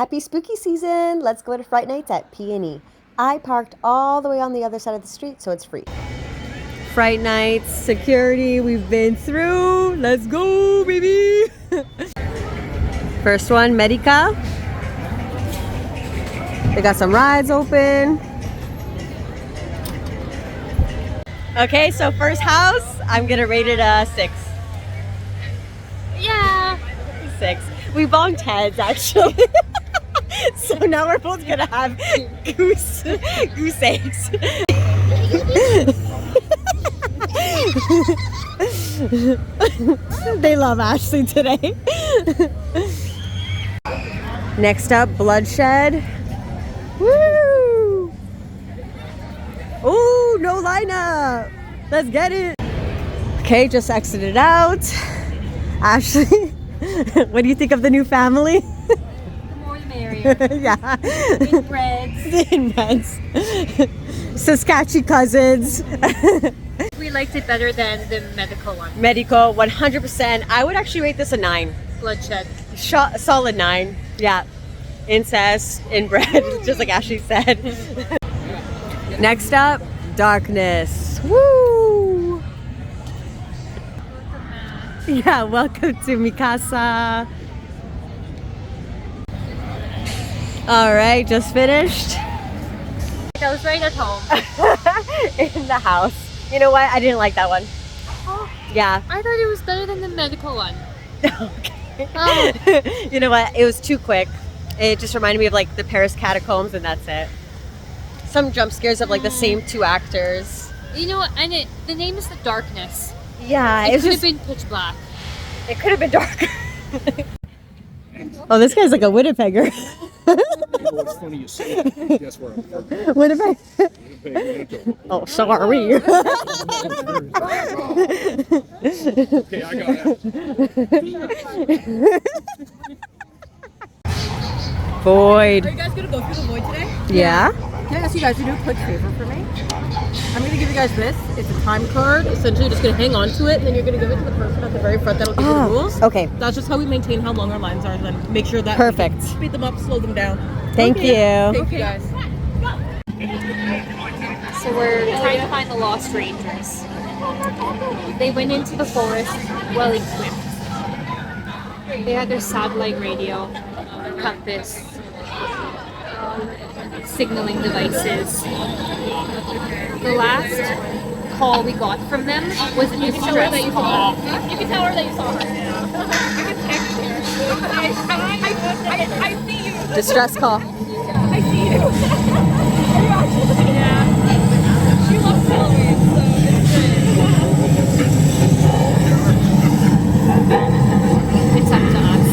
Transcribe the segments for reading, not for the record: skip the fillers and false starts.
Happy spooky season! Let's go to Fright Nights at P&E. I parked all the way on the other side of the street, so it's free. Fright Nights, security, we've been through. Let's go, baby! First one, Medica. They got some rides open. Okay, so first house, I'm gonna rate it a 6. Yeah. 6. We bonked heads, actually. So now we're both gonna have goose eggs. They love Ashley today. Next up, Bloodshed. Woo! Oh, no lineup. Let's get it. Okay, just exited out. Ashley, what do you think of the new family? The more the merrier. Yeah. Inbreds. Inbreds. Saskatchewan cousins. We liked it better than the medical one. Medical, 100%. I would actually rate this a 9. Bloodshed. Solid 9. Yeah. Incest, inbred, just like Ashley said. Next up, Darkness. Woo! Yeah, welcome to Mikasa. All right, just finished. That was right at home. In the house. You know what? I didn't like that one. Oh, Yeah. I thought it was better than the medical one. Okay. Oh. You know what? It was too quick. It just reminded me of like the Paris catacombs, and that's it. Some jump scares of like the same 2 actors. You know what? And the name is The Darkness. Yeah, It it's could just have been pitch black. it could have been darker. Oh, this guy's like a Winnipegger. What's funny you say that. Guess where I'm from? Winnipeg. Winnipeg, Manitoba. Oh, so are we. Okay, I got it. Void. Are you guys gonna go through the void today? Yeah. Can I ask you guys to do a quick favor for me? I'm gonna give you guys this. It's a time card. Essentially, you're just gonna hang on to it, and then you're gonna give it to the person at the very front that'll give you the rules. Okay. That's just how we maintain how long our lines are, and then make sure that Perfect. we speed them up, slow them down. Thank you. Thank you guys. So we're trying to find the Lost Rangers. They went into the forest well equipped. They had their satellite radio, compass, signaling devices. The last call we got from them was a distress call. You can tell her that you saw her. You can text her. I see you. Distress call. I see you. Yeah. She loves Halloween, so It's up to us.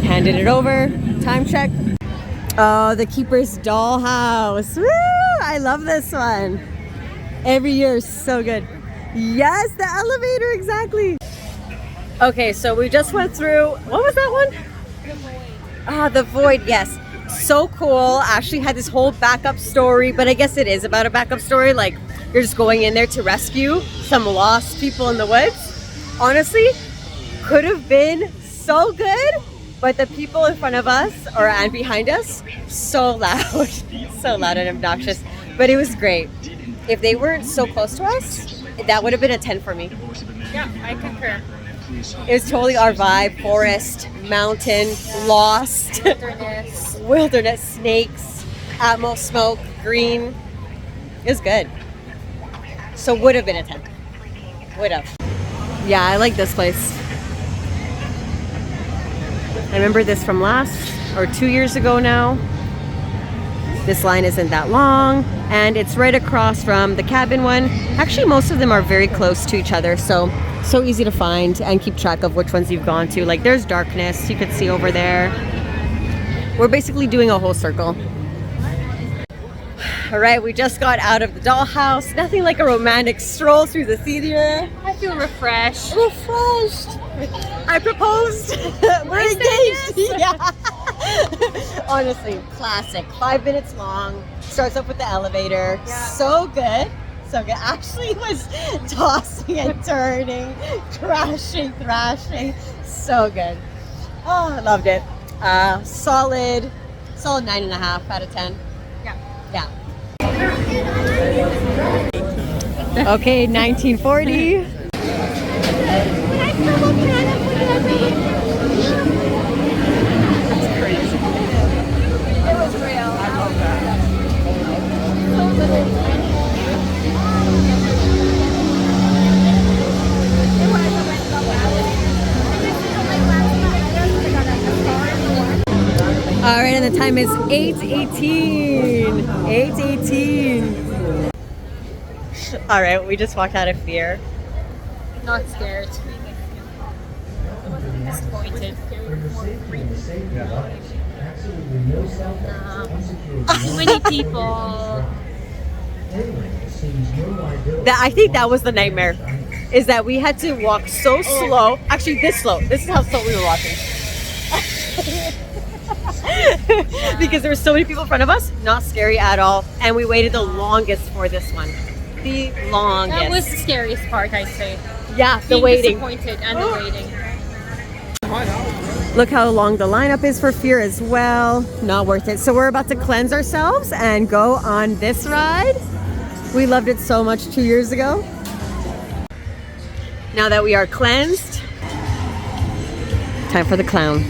Handed it over. Time check. Oh, the Keeper's Dollhouse. Woo! I love this one. Every year is so good. Yes, the elevator, exactly. Okay, so we just went through, what was that one? Ah, the Void, yes. So cool. Ashley had this whole backup story, but I guess it is about a backup story. Like, you're just going in there to rescue some lost people in the woods. Honestly, could have been so good, but the people in front of us and behind us, so loud. So loud and obnoxious. But it was great. If they weren't so close to us, that would have been a 10 for me. Yeah, I concur. It was totally our vibe. Forest, mountain, lost, wilderness, snakes, Atmos smoke, green. It was good. So would have been a 10. Would have. Yeah, I like this place. I remember this from last or 2 years ago now. This line isn't that long, and it's right across from the cabin one. Actually, most of them are very close to each other, so easy to find and keep track of which ones you've gone to. Like, there's Darkness, you could see over there. We're basically doing a whole circle. All right, we just got out of the dollhouse. Nothing like a romantic stroll through the theater. I feel refreshed. Refreshed. I proposed. We're engaged. Yeah. Honestly, classic. 5 minutes long. Starts off with the elevator. Yeah. So good. So good. Ashley was tossing and turning, crashing, thrashing. So good. Oh, I loved it. Solid 9.5 out of 10. Yeah. Okay, 1940. All right, and the time is 8:18. 8:18. All right, we just walked out of Fear. Not scared. Disappointed. Too many people. I think that was the nightmare. Is that we had to walk so slow. Actually, this slow. This is how slow we were walking. Because there were so many people in front of us. Not scary at all. And we waited the longest for this one. The longest. That was the scariest part, I'd say. Yeah, the Being waiting. disappointed and the waiting. Look how long the lineup is for Fear as well. Not worth it. So we're about to cleanse ourselves and go on this ride. We loved it so much 2 years ago. Now that we are cleansed, time for the clown.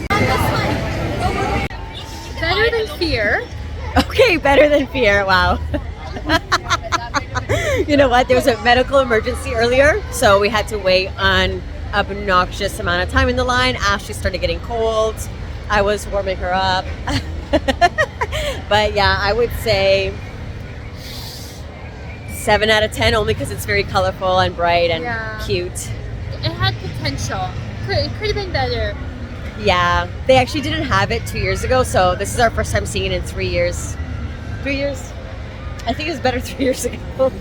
Better than Fear. Okay, better than Fear. Wow. You know what? There was a medical emergency earlier, so we had to wait an obnoxious amount of time in the line. Ashley started getting cold. I was warming her up. But yeah, I would say 7 out of 10, only because it's very colorful and bright and cute. It had potential. It could have been better. Yeah, they actually didn't have it 2 years ago, so this is our first time seeing it in 3 years. 3 years? I think it was better 3 years ago.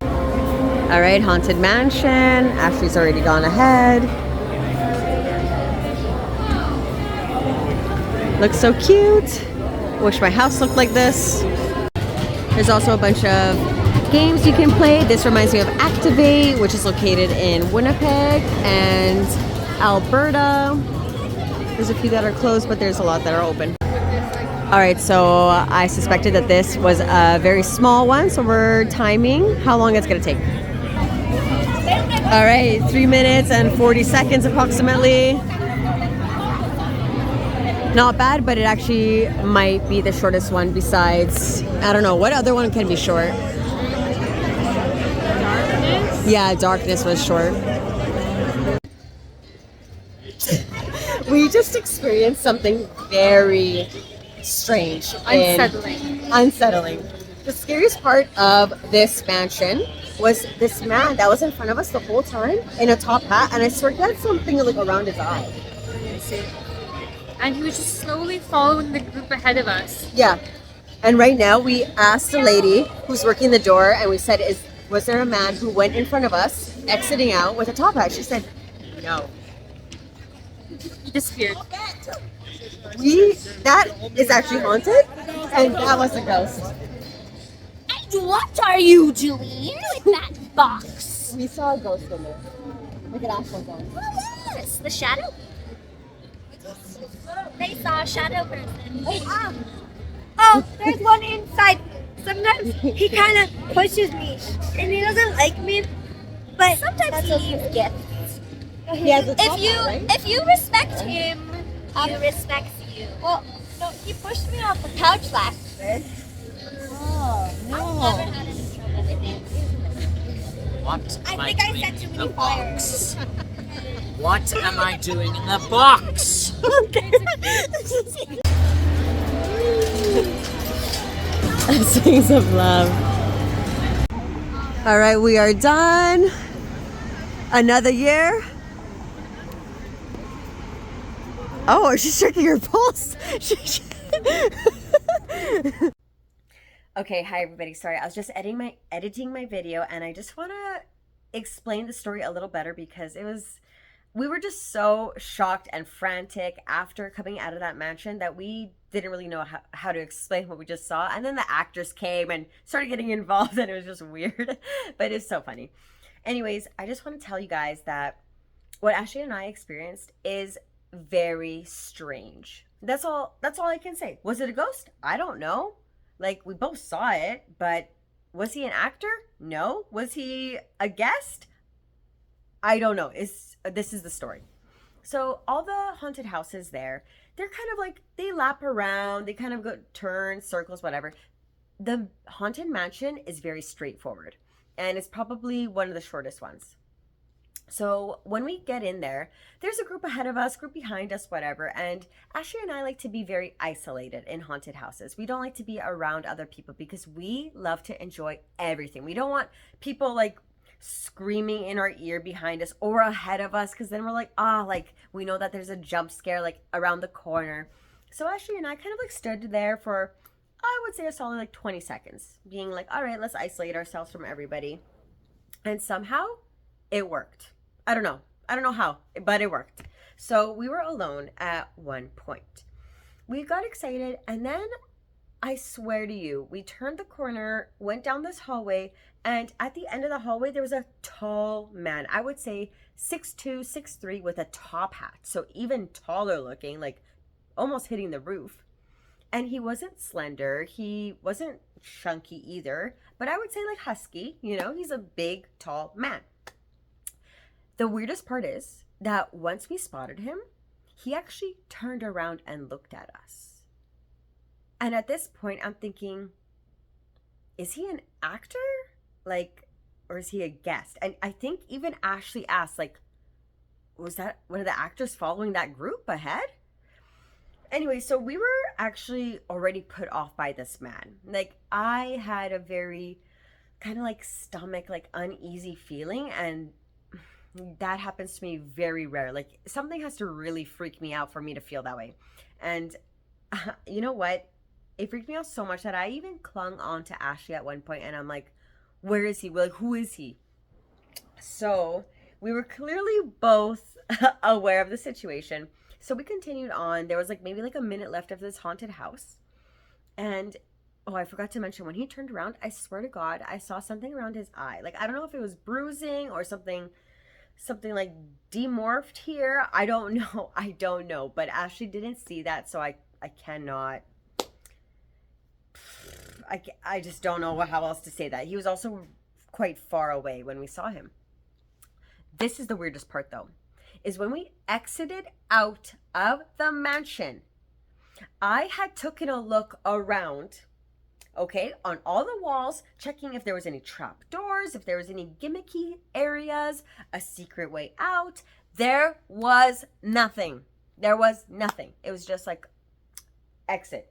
All right, Haunted Mansion. Ashley's already gone ahead. Looks so cute. Wish my house looked like this. There's also a bunch of games you can play. This reminds me of Activate, which is located in Winnipeg and Alberta. There's a few that are closed, but there's a lot that are open. All right, so I suspected that this was a very small one, so we're timing how long it's gonna take. All right, 3 minutes and 40 seconds approximately. Not bad, but it actually might be the shortest one besides, I don't know, what other one can be short? Darkness? Yeah, Darkness was short. We just experienced something very strange. Unsettling. The scariest part of this mansion was this man that was in front of us the whole time in a top hat, and I swear he had something like around his eye. And he was just slowly following the group ahead of us. Yeah. And right now we asked the lady who's working the door, and we said, was there a man who went in front of us exiting out with a top hat? She said, no. He disappeared. That is actually haunted, and that was a ghost. And what are you doing with that box? We saw a ghost in there. Look at Ashley's on. Yes, the shadow. They saw a shadow person. Oh, there's one inside. Sometimes he kind of pushes me, and he doesn't like me. But Sometimes he leaves gifts. He has a top If you hat, right? if you respect him, he respects you. well, no, he pushed me off the couch last year. I've never had any trouble with him. What I am I think I doing set too in many the fires. box? What am I doing in the box? Sings of love. All right, we are done. Another year. Oh, she's checking her pulse. Okay, hi everybody. Sorry, I was just editing my video, and I just want to explain the story a little better because we were just so shocked and frantic after coming out of that mansion that we didn't really know how to explain what we just saw. And then the actors came and started getting involved, and it was just weird, but it's so funny. Anyways, I just want to tell you guys that what Ashley and I experienced is very strange. That's all I can say. Was it a ghost? I don't know. Like, we both saw it, but was he an actor? No. Was he a guest? I don't know. This is the story. So all the haunted houses there, they're kind of like, they lap around, they kind of go turn circles, whatever. The haunted mansion is very straightforward, and it's probably one of the shortest ones. So when we get in there, there's a group ahead of us, group behind us, whatever. And Ashley and I like to be very isolated in haunted houses. We don't like to be around other people because we love to enjoy everything. We don't want people like screaming in our ear behind us or ahead of us, because then we're like, like we know that there's a jump scare like around the corner. So Ashley and I kind of like stood there for, I would say, a solid like 20 seconds, being like, all right, let's isolate ourselves from everybody. And somehow it worked. I don't know how, but it worked. So we were alone at one point. We got excited, and then I swear to you, we turned the corner, went down this hallway, and at the end of the hallway, there was a tall man. I would say 6'2", 6'3", with a top hat. So even taller looking, like almost hitting the roof. And he wasn't slender. He wasn't chunky either, but I would say like husky. You know, he's a big, tall man. The weirdest part is that once we spotted him, he actually turned around and looked at us. And at this point, I'm thinking, is he an actor? Like, or is he a guest? And I think even Ashley asked, like, was that one of the actors following that group ahead? Anyway, so we were actually already put off by this man. Like, I had a very kind of like stomach, like uneasy feeling, and that happens to me very rare. Like, something has to really freak me out for me to feel that way. And you know what? It freaked me out so much that I even clung on to Ashley at one point, and I'm like, where is he? Like, who is he? So we were clearly both aware of the situation. So we continued on. There was like maybe like a minute left of this haunted house. And oh, I forgot to mention, when he turned around, I swear to God, I saw something around his eye. Like, I don't know if it was bruising or something like demorphed here. I don't know. But Ashley didn't see that, so I cannot. I just don't know how else to say that. He was also quite far away when we saw him. This is the weirdest part, though, is when we exited out of the mansion, I had taken a look around, okay, on all the walls, checking if there was any trap doors, if there was any gimmicky areas, a secret way out. There was nothing. It was just like, exit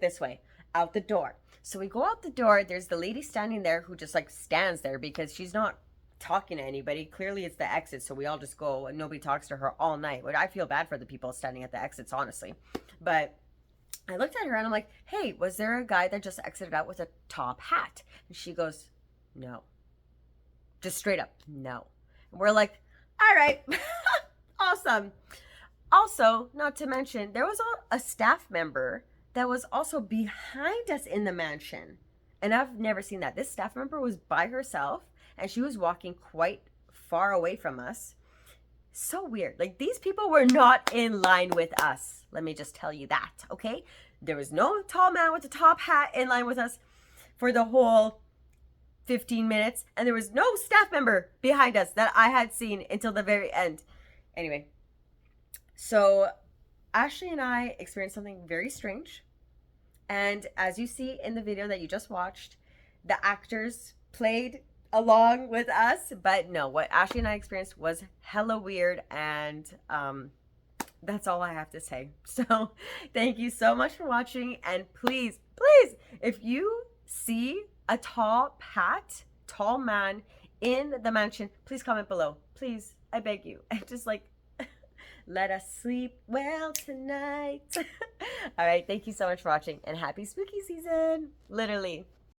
this way, out the door. So we go out the door. There's the lady standing there who just like stands there because she's not talking to anybody. Clearly it's the exit, so we all just go and nobody talks to her all night. But I feel bad for the people standing at the exits, honestly. But I looked at her and I'm like, hey, was there a guy that just exited out with a top hat? And she goes, no. Just straight up, no. And we're like, all right, awesome. Also, not to mention, there was a staff member that was also behind us in the mansion. And I've never seen that. This staff member was by herself, and she was walking quite far away from us. So weird. Like, these people were not in line with us. Let me just tell you that, okay? There was no tall man with a top hat in line with us for the whole 15 minutes. And there was no staff member behind us that I had seen until the very end. Anyway, so Ashley and I experienced something very strange. And as you see in the video that you just watched, the actors played along with us. But no, what Ashley and I experienced was hella weird. And that's all I have to say. So thank you so much for watching. And please, if you see a tall man in the mansion, please comment below. Please, I beg you. And just like, let us sleep well tonight. All right. Thank you so much for watching, and happy spooky season. Literally.